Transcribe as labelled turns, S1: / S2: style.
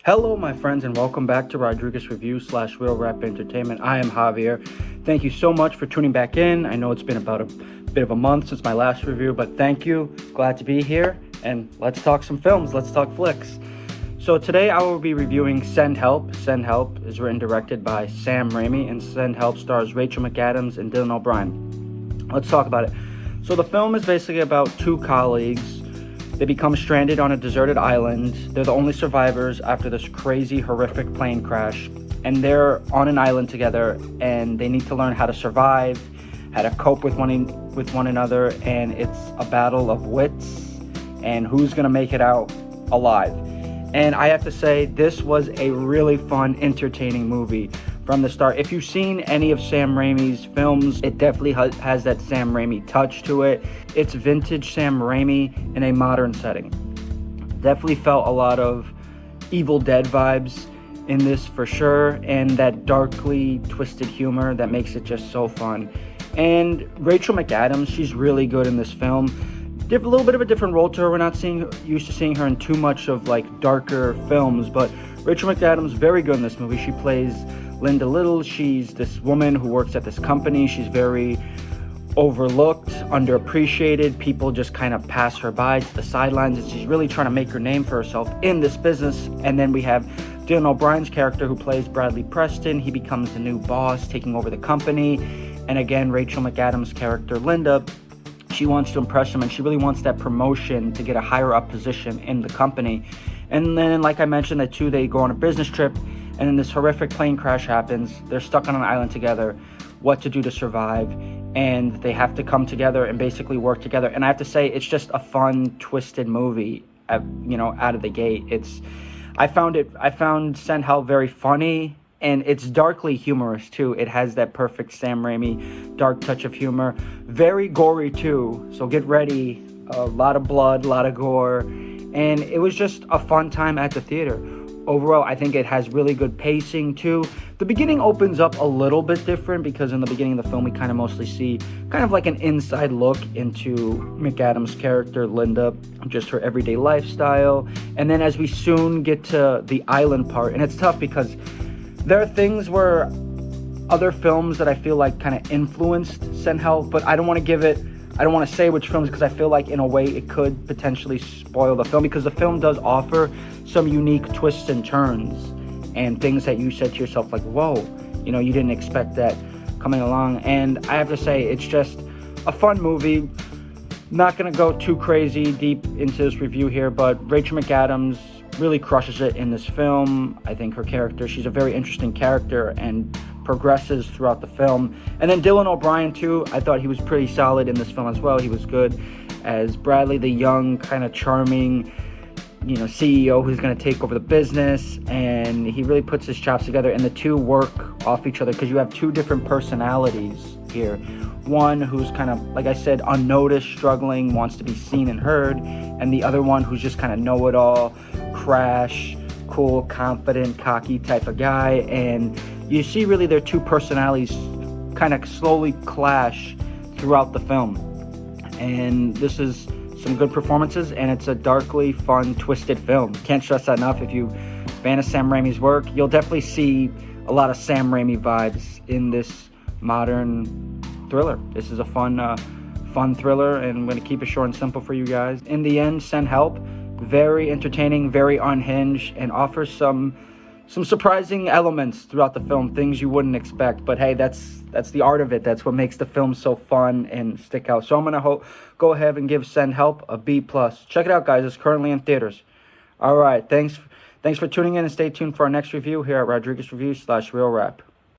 S1: Hello, my friends, and welcome back to Rodriguez Review / Real Rap Entertainment. I am Javier. Thank you so much for tuning back in. I know it's been about a bit of a month since my last review, but thank you. Glad to be here, and let's talk some films. Let's talk flicks. So today I will be reviewing Send Help. Send Help is written and directed by Sam Raimi, and Send Help stars Rachel McAdams and Dylan O'Brien. Let's talk about it. So the film is basically about two colleagues. They become stranded on a deserted island. They're the only survivors after this crazy, horrific plane crash. And they're on an island together, and they need to learn how to survive, how to cope with one another, and it's a battle of wits and who's going to make it out alive. And I have to say, this was a really fun, entertaining movie from the start. If you've seen any of Sam Raimi's films, it definitely has that Sam Raimi touch to it. It's vintage Sam Raimi in a modern setting. Definitely felt a lot of Evil Dead vibes in this for sure, and that darkly twisted humor that makes it just so fun. And Rachel McAdams, she's really good in this film. A little bit of a different role to her. We're not used to seeing her in too much of like darker films, but Rachel McAdams very good in this movie. She plays Linda Little. She's this woman who works at this company. She's very overlooked, underappreciated. People just kind of pass her by to the sidelines, and she's really trying to make her name for herself in this business. And then we have Dylan O'Brien's character, who plays Bradley Preston. He becomes the new boss, taking over the company. And again, Rachel McAdams' character, Linda, she wants to impress him, and she really wants that promotion to get a higher up position in the company. And then, like I mentioned, the two, they go on a business trip, and then this horrific plane crash happens. They're stuck on an island together, what to do to survive, and they have to come together and basically work together. And I have to say, it's just a fun, twisted movie, out of the gate. I found Send Help very funny, and it's darkly humorous too. It has that perfect Sam Raimi dark touch of humor. Very gory too, so get ready. A lot of blood, a lot of gore, and it was just a fun time at the theater. Overall, I think it has really good pacing too. The beginning opens up a little bit different, because in the beginning of the film we kind of mostly see kind of like an inside look into McAdams' character, Linda, just her everyday lifestyle. And then as we soon get to the island part, and it's tough because there are things where other films that I feel like kind of influenced Send Help, but I don't want to say which films, because I feel like in a way it could potentially spoil the film, because the film does offer some unique twists and turns and things that you said to yourself like, whoa, you didn't expect that coming along. And I have to say, it's just a fun movie. Not going to go too crazy deep into this review here, but Rachel McAdams really crushes it in this film. I think her character, she's a very interesting character and progresses throughout the film. And then Dylan O'Brien too, I thought he was pretty solid in this film as well. He was good as Bradley, the young, kind of charming, CEO who's going to take over the business, and he really puts his chops together, and the two work off each other, because you have two different personalities here. One who's kind of, like I said, unnoticed, struggling, wants to be seen and heard, and the other one who's just kind of know-it-all, crash, cool, confident, cocky type of guy. And you see really their two personalities kind of slowly clash throughout the film. And this is some good performances, and it's a darkly fun, twisted film. Can't stress that enough. If you're a fan of Sam Raimi's work, you'll definitely see a lot of Sam Raimi vibes in this modern thriller. This is a fun thriller, and I'm going to keep it short and simple for you guys. In the end, Send Help, very entertaining, very unhinged, and offers some surprising elements throughout the film, things you wouldn't expect. But hey, that's the art of it. That's what makes the film so fun and stick out. So I'm going to go ahead and give Send Help a B+. Check it out, guys. It's currently in theaters. All right. Thanks for tuning in, and stay tuned for our next review here at Rodriguez Review / Real Rap.